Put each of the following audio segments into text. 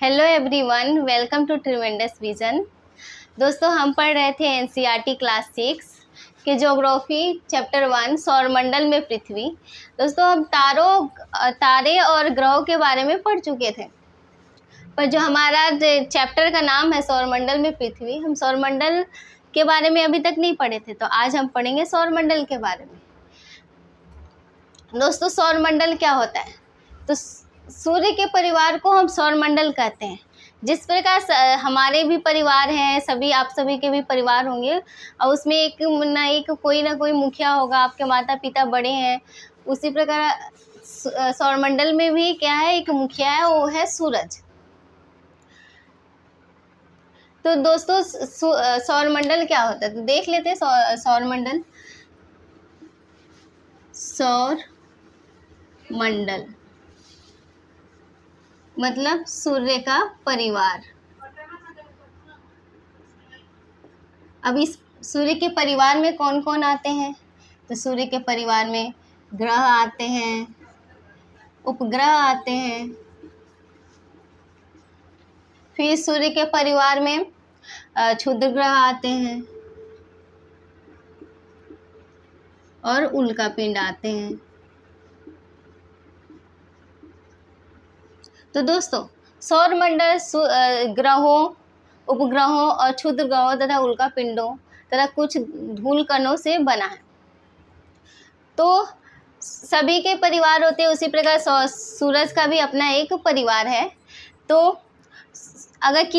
Hello everyone, welcome to tremendous vision. दोस्तों, हम पढ़ रहे थे एनसीईआरटी क्लास 6 के ज्योग्राफी चैप्टर 1 सौरमंडल में पृथ्वी। दोस्तों, हम तारे और ग्रहों के बारे में पढ़ चुके थे, पर जो हमारा चैप्टर का नाम है सौरमंडल में पृथ्वी, हम सौरमंडल के बारे में अभी तक नहीं पढ़े थे। तो आज हम पढ़ेंगे सौरमंडल के बारे में। दोस्तों, सौरमंडल क्या होता है? तो सूर्य के परिवार को हम सौरमंडल कहते हैं। जिस प्रकार हमारे भी परिवार हैं, आप सभी के भी परिवार होंगे, और उसमें एक ना कोई मुखिया होगा, आपके माता पिता बड़े हैं। उसी प्रकार सौरमंडल में भी क्या है, एक मुखिया है, वो है सूरज। तो दोस्तों, सौरमंडल क्या होता है तो देख लेते हैं। सौरमंडल मतलब सूर्य का परिवार। अब इस सूर्य के परिवार में कौन कौन आते हैं? तो सूर्य के परिवार में ग्रह आते हैं, उपग्रह आते हैं। फिर सूर्य के परिवार में क्षुद्र ग्रह आते हैं और उल्कापिंड आते हैं। तो दोस्तों, सौरमंडल ग्रहों, उपग्रहों और क्षुद्र ग्रहों तथा उल्कापिंडों तथा कुछ धूल कणों से बना है। तो सभी के परिवार होते हैं, उसी प्रकार सूरज का भी अपना एक परिवार है। तो अगर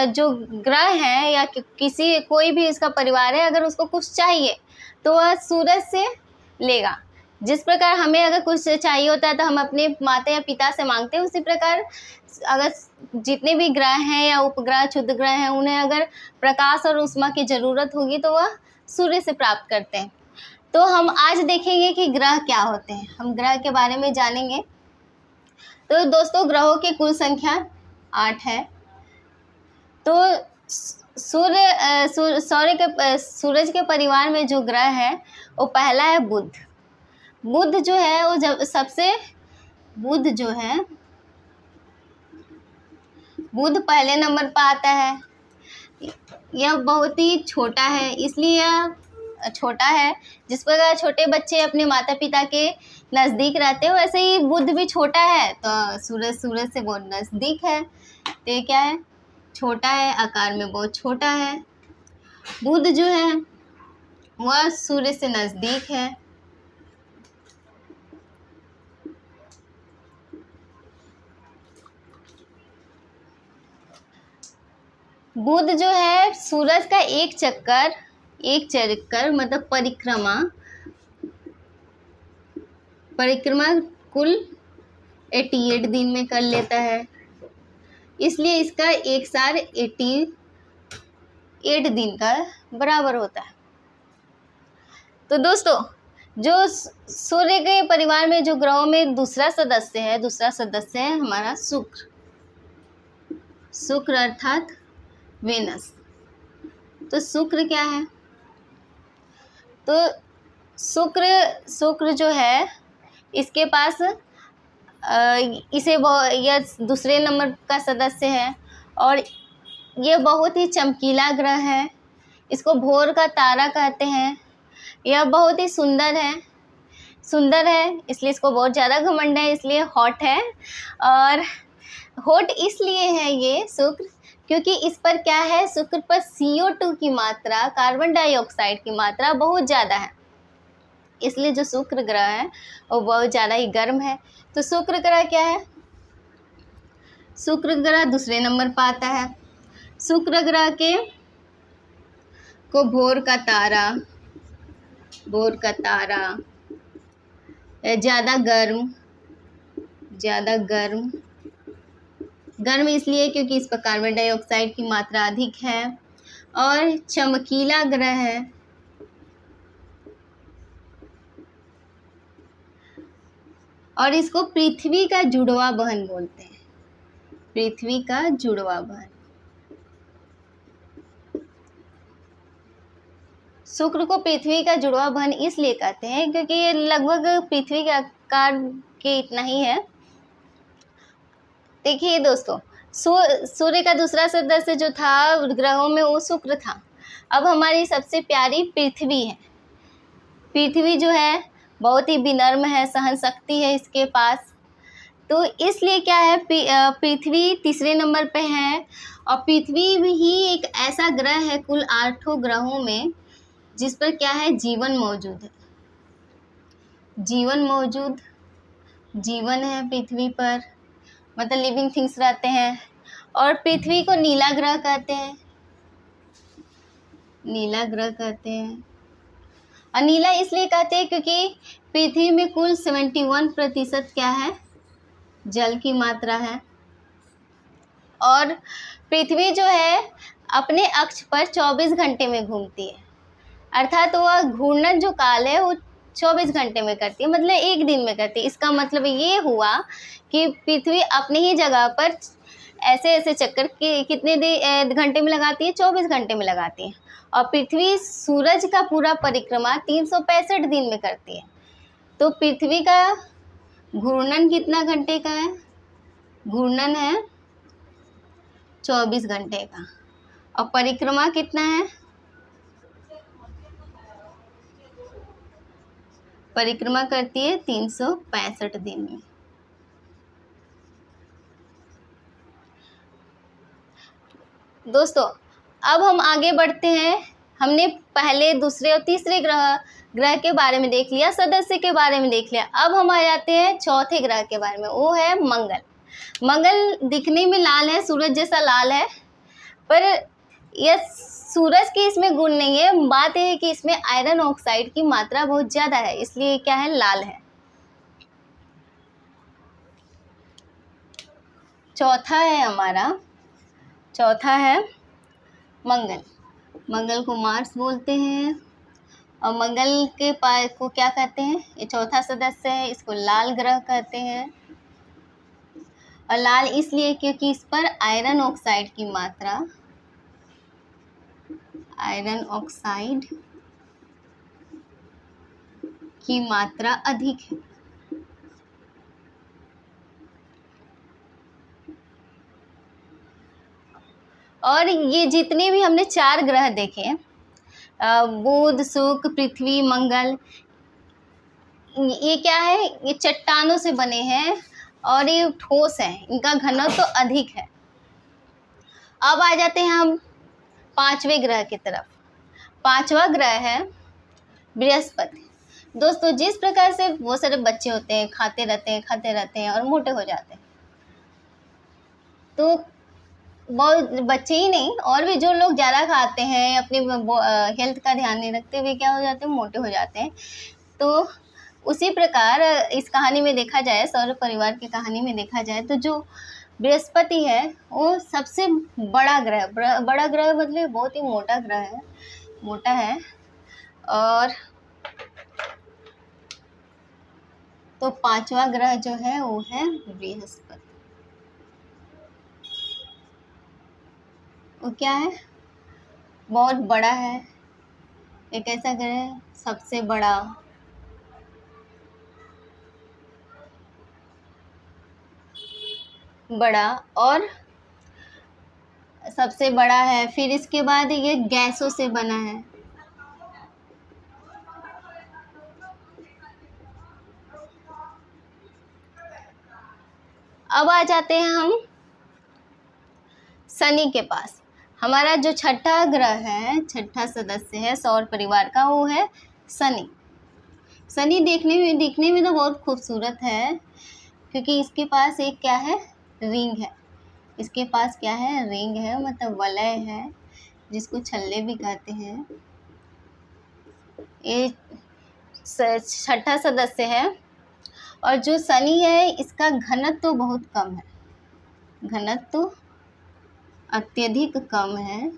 जो ग्रह है या कोई भी इसका परिवार है, अगर उसको कुछ चाहिए तो वह सूरज से लेगा। जिस प्रकार हमें अगर कुछ चाहिए होता है तो हम अपने माता या पिता से मांगते हैं, उसी प्रकार अगर जितने भी ग्रह हैं या उपग्रह, क्षुद्र ग्रह हैं, उन्हें अगर प्रकाश और ऊष्मा की ज़रूरत होगी तो वह सूर्य से प्राप्त करते हैं। तो हम आज देखेंगे कि ग्रह क्या होते हैं, हम ग्रह के बारे में जानेंगे। तो दोस्तों, ग्रहों की कुल संख्या 8 है। तो सूरज के परिवार में जो ग्रह है वो पहला है बुध। बुध जो है वो बुध पहले नंबर पर आता है। यह बहुत ही छोटा है, इसलिए यह छोटा है। जिस प्रकार छोटे बच्चे अपने माता पिता के नज़दीक रहते हैं, वैसे ही बुध भी छोटा है। तो सूरज से बहुत नज़दीक है। तो ये क्या है? छोटा है, आकार में बहुत छोटा है। बुध जो है वह सूर्य से नज़दीक है। बुध जो है सूरज का एक चक्कर मतलब परिक्रमा कुल 88 दिन में कर लेता है। इसलिए इसका एक साल 88 दिन का बराबर होता है। तो दोस्तों, जो सूर्य के परिवार में जो ग्रहों में दूसरा सदस्य है हमारा शुक्र अर्थात वेनस। तो शुक्र क्या है? तो शुक्र जो है, इसके पास यह दूसरे नंबर का सदस्य है और यह बहुत ही चमकीला ग्रह है। इसको भोर का तारा कहते हैं। यह बहुत ही सुंदर है, इसलिए इसको बहुत ज़्यादा घमंड है, इसलिए हॉट है। और हॉट इसलिए है ये शुक्र, क्योंकि इस पर क्या है, शुक्र पर CO2 की मात्रा, कार्बन डाइऑक्साइड की मात्रा बहुत ज़्यादा है। इसलिए जो शुक्र ग्रह है वो बहुत ज़्यादा ही गर्म है। तो शुक्र ग्रह क्या है? शुक्र ग्रह दूसरे नंबर पर आता है। शुक्र ग्रह को भोर का तारा ज़्यादा गर्म इसलिए क्योंकि इस पर कार्बन डाइऑक्साइड की मात्रा अधिक है और चमकीला ग्रह है। और इसको पृथ्वी का जुड़वा बहन बोलते हैं। पृथ्वी का जुड़वा बहन। शुक्र को पृथ्वी का जुड़वा बहन इसलिए कहते हैं क्योंकि ये लगभग पृथ्वी के आकार के इतना ही है। देखिए दोस्तों, सूर्य का दूसरा सदस्य जो था ग्रहों में वो शुक्र था। अब हमारी सबसे प्यारी पृथ्वी है। पृथ्वी जो है बहुत ही विनम्र है, सहन शक्ति है इसके पास, तो इसलिए क्या है पृथ्वी तीसरे नंबर पे है। और पृथ्वी ही एक ऐसा ग्रह है कुल 8 ग्रहों में जिस पर क्या है, जीवन मौजूद है। जीवन है पृथ्वी पर, मतलब लिविंग थिंग्स रहते हैं। और पृथ्वी को नीला ग्रह कहते हैं, और नीला इसलिए कहते हैं क्योंकि पृथ्वी में कुल 71% क्या है, जल की मात्रा है। और पृथ्वी जो है अपने अक्ष पर 24 घंटे में घूमती है, अर्थात वह घूर्णन जो काल है वो 24 घंटे में करती है, मतलब एक दिन में करती है। इसका मतलब ये हुआ कि पृथ्वी अपनी ही जगह पर ऐसे चक्कर कितने घंटे में लगाती है, 24 घंटे में लगाती है। और पृथ्वी सूरज का पूरा परिक्रमा 365 दिन में करती है। तो पृथ्वी का घूर्णन कितना घंटे का है, घूर्णन है 24 घंटे का, और परिक्रमा कितना है, परिक्रमा करती है 365 दिन में। दोस्तों अब हम आगे बढ़ते हैं। हमने पहले, दूसरे और तीसरे ग्रह के बारे में देख लिया, सदस्य के बारे में देख लिया। अब हम आ जाते हैं चौथे ग्रह के बारे में, वो है मंगल। मंगल दिखने में लाल है, सूरज जैसा लाल है, पर यह सूरज की इसमें गुण नहीं है। बात यह है कि इसमें आयरन ऑक्साइड की मात्रा बहुत ज़्यादा है, इसलिए क्या है, लाल है। चौथा है मंगल। मंगल को मार्स बोलते हैं, और मंगल के पास को क्या कहते हैं, ये चौथा सदस्य है, इसको लाल ग्रह कहते हैं। और लाल इसलिए क्योंकि इस पर आयरन ऑक्साइड की मात्रा, अधिक है। और ये जितने भी हमने 4 ग्रह देखे, बुध, शुक्र, पृथ्वी, मंगल, ये क्या है, ये चट्टानों से बने हैं और ये ठोस है, इनका घनत्व तो अधिक है। अब आ जाते हैं हम 5वें ग्रह की तरफ। 5वां ग्रह है बृहस्पति। दोस्तों जिस प्रकार से वो सारे बच्चे होते हैं, खाते रहते हैं और मोटे हो जाते हैं, तो बहुत बच्चे ही नहीं, और भी जो लोग ज़्यादा खाते हैं, अपनी हेल्थ का ध्यान नहीं रखते हुए क्या हो जाते हैं, मोटे हो जाते हैं। तो उसी प्रकार इस कहानी में देखा जाए, सौर परिवार की कहानी में देखा जाए, तो जो बृहस्पति है वो सबसे बड़ा ग्रह मतलब बहुत ही मोटा ग्रह है, मोटा है। और तो 5वां ग्रह जो है वो है बृहस्पति। वो क्या है, बहुत बड़ा है, एक ऐसा ग्रह है सबसे बड़ा और सबसे बड़ा है। फिर इसके बाद ये गैसों से बना है। अब आ जाते हैं हम शनि के पास। हमारा जो छठा ग्रह है, छठा सदस्य है सौर परिवार का, वो है शनि। शनि दिखने में तो बहुत खूबसूरत है, क्योंकि इसके पास एक क्या है, रिंग है। इसके पास क्या है, रिंग है, मतलब वलय है, जिसको छल्ले भी कहते हैं। ये छठा सदस्य है। और जो शनि है इसका घनत्व तो बहुत कम है, घनत्व तो अत्यधिक कम है,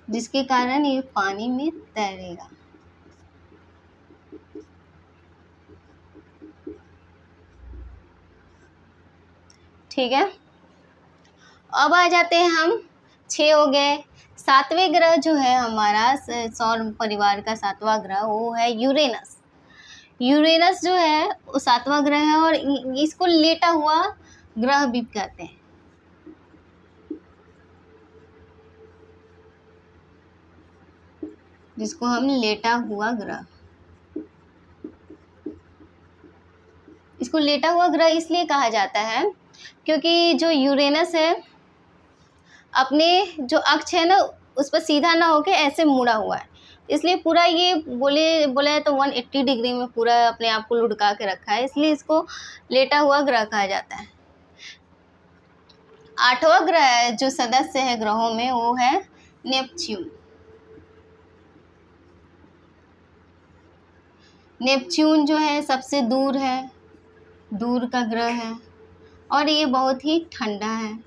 जिसके कारण ये पानी में तैरेगा। ठीक है, अब आ जाते हैं हम, 6 हो गए। 7वें ग्रह जो है हमारा सौर परिवार का 7वां ग्रह, वो है यूरेनस। यूरेनस जो है वो 7वां ग्रह है और इसको लेटा हुआ ग्रह भी कहते हैं। जिसको हम लेटा हुआ ग्रह, इसको लेटा हुआ ग्रह इसलिए कहा जाता है क्योंकि जो यूरेनस है अपने जो अक्ष है ना उस पर सीधा ना होके ऐसे मुड़ा हुआ है, इसलिए पूरा ये बोले तो 180 डिग्री में पूरा अपने आप को लुढ़का के रखा है, इसलिए इसको लेटा हुआ ग्रह कहा जाता है। 8वां ग्रह जो सदस्य है ग्रहों में वो है नेपच्यून। नेपच्यून जो है सबसे दूर का ग्रह है और ये बहुत ही ठंडा है।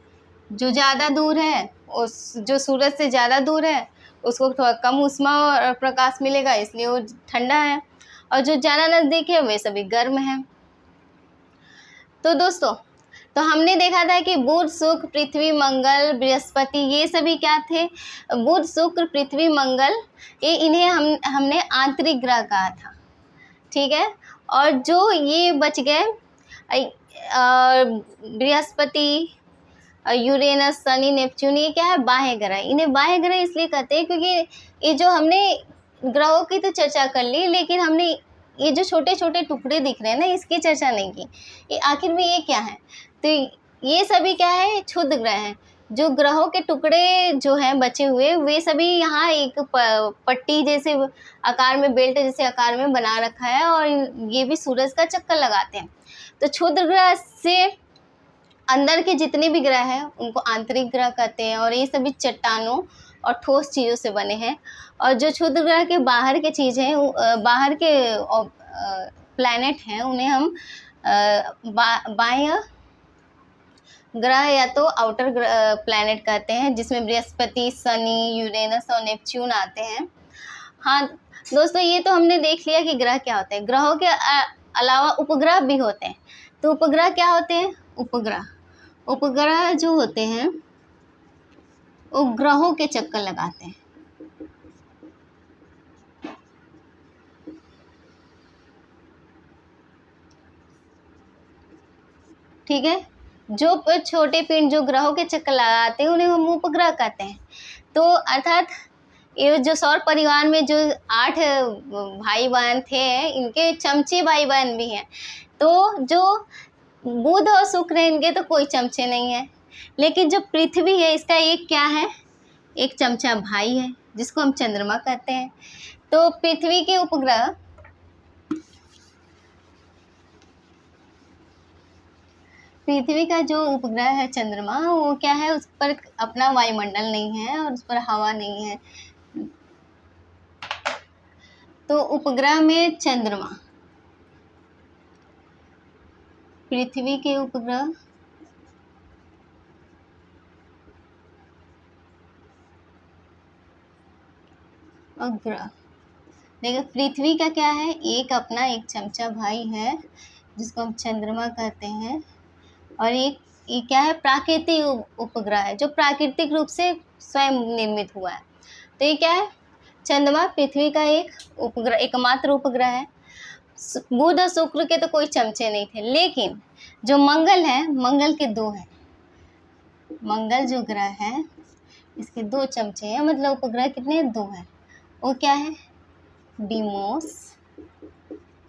जो ज़्यादा दूर है उस जो सूरज से ज़्यादा दूर है उसको थोड़ा कम ऊष्मा और प्रकाश मिलेगा, इसलिए वो ठंडा है, और जो ज़्यादा नज़दीक है वे सभी गर्म हैं। तो दोस्तों, तो हमने देखा था कि बुध, शुक्र, पृथ्वी, मंगल, बृहस्पति ये सभी क्या थे? बुध, शुक्र, पृथ्वी, मंगल, ये इन्हें हमने आंतरिक ग्रह कहा था, ठीक है। और जो ये बच गए बृहस्पति, यूरेनस, शनि, नेपच्यून, ये क्या है? बाह्य ग्रह। इन्हें बाह्य ग्रह इसलिए कहते हैं क्योंकि ये जो हमने ग्रहों की तो चर्चा कर ली, लेकिन हमने ये जो छोटे छोटे टुकड़े दिख रहे हैं ना इसकी चर्चा नहीं की। ये आखिर में ये क्या है? तो ये सभी क्या है? क्षुद्र ग्रह हैं। जो ग्रहों के टुकड़े जो हैं बचे हुए वे सभी यहाँ एक पट्टी जैसे आकार में, बेल्ट जैसे आकार में बना रखा है, और ये भी सूरज का चक्कर लगाते हैं। तो क्षुद्र ग्रह से अंदर के जितने भी ग्रह हैं उनको आंतरिक ग्रह कहते हैं, और ये सभी चट्टानों और ठोस चीज़ों से बने हैं। और जो क्षुद्र ग्रह के बाहर के चीज़ हैं, बाहर के प्लैनेट हैं, उन्हें हम बाह्य ग्रह या तो आउटर प्लैनेट कहते हैं, जिसमें बृहस्पति, शनि, यूरेनस और नेपच्यून आते हैं। हाँ दोस्तों, ये तो हमने देख लिया कि ग्रह क्या होते हैं। ग्रहों के अलावा उपग्रह भी होते हैं। तो उपग्रह क्या होते हैं? उपग्रह जो होते हैं वो ग्रहों के चक्कर लगाते हैं, ठीक है। जो छोटे पिंड जो ग्रहों के चक्कर लगाते हैं उन्हें हम उपग्रह कहते हैं। तो अर्थात ये जो सौर परिवार में जो 8 भाई बहन थे, इनके चमचे भाई बहन भी हैं। तो जो बुध और शुक्र है इनके तो कोई चमचे नहीं है, लेकिन जो पृथ्वी है इसका एक क्या है? एक चमचा भाई है, जिसको हम चंद्रमा कहते हैं। तो पृथ्वी के उपग्रह, पृथ्वी का जो उपग्रह है चंद्रमा, वो क्या है? उस पर अपना वायुमंडल नहीं है और उस पर हवा नहीं है। तो उपग्रह में चंद्रमा, पृथ्वी के उपग्रह, और ग्रह। देखिए पृथ्वी का क्या है? एक अपना एक चमचा भाई है जिसको हम चंद्रमा कहते हैं, और एक ये क्या है? प्राकृतिक उपग्रह है, जो प्राकृतिक रूप से स्वयं निर्मित हुआ है। तो ये क्या है? चंद्रमा पृथ्वी का एक उपग्रह, एकमात्र उपग्रह है। बुध और शुक्र के तो कोई चमचे नहीं थे, लेकिन जो मंगल है, मंगल के 2 हैं। मंगल जो ग्रह है इसके 2 चमचे हैं, मतलब उपग्रह कितने? 2 हैं। वो क्या है? डीमोस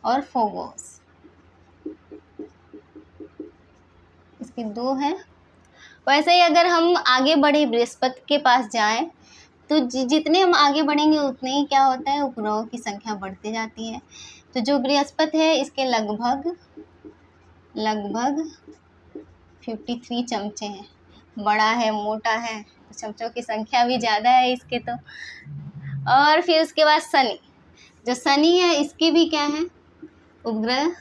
और फोबोस, इसके 2 हैं। वैसे ही अगर हम आगे बढ़े बृहस्पति के पास जाएं तो जितने हम आगे बढ़ेंगे उतने ही क्या होता है? उपग्रहों की संख्या बढ़ती जाती है। तो जो बृहस्पति है इसके लगभग 53 चमचे हैं। बड़ा है, मोटा है, तो चमचों की संख्या भी ज़्यादा है इसके तो। और फिर उसके बाद शनि, जो शनि है इसकी भी क्या है? उपग्रह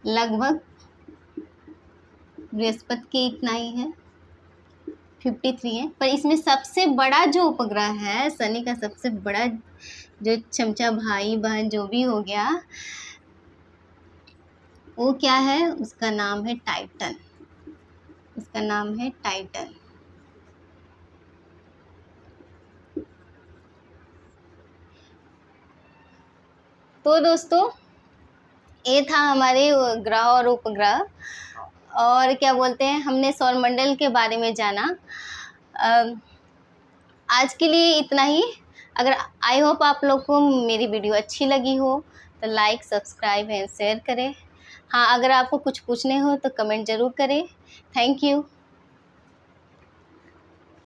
लगभग बृहस्पति के इतना ही है, 53 है। पर इसमें सबसे बड़ा जो उपग्रह है शनि का, सबसे बड़ा जो चमचा भाई बहन जो भी हो गया, वो क्या है? उसका नाम है टाइटन। उसका नाम है टाइटन। तो दोस्तों, ये था हमारे ग्रह और उपग्रह, और क्या बोलते हैं, हमने सौरमंडल के बारे में जाना। आज के लिए इतना ही। अगर आई होप आप लोग को मेरी वीडियो अच्छी लगी हो तो लाइक, सब्सक्राइब एंड शेयर करें। हाँ, अगर आपको कुछ पूछने हो तो कमेंट ज़रूर करें। Thank you.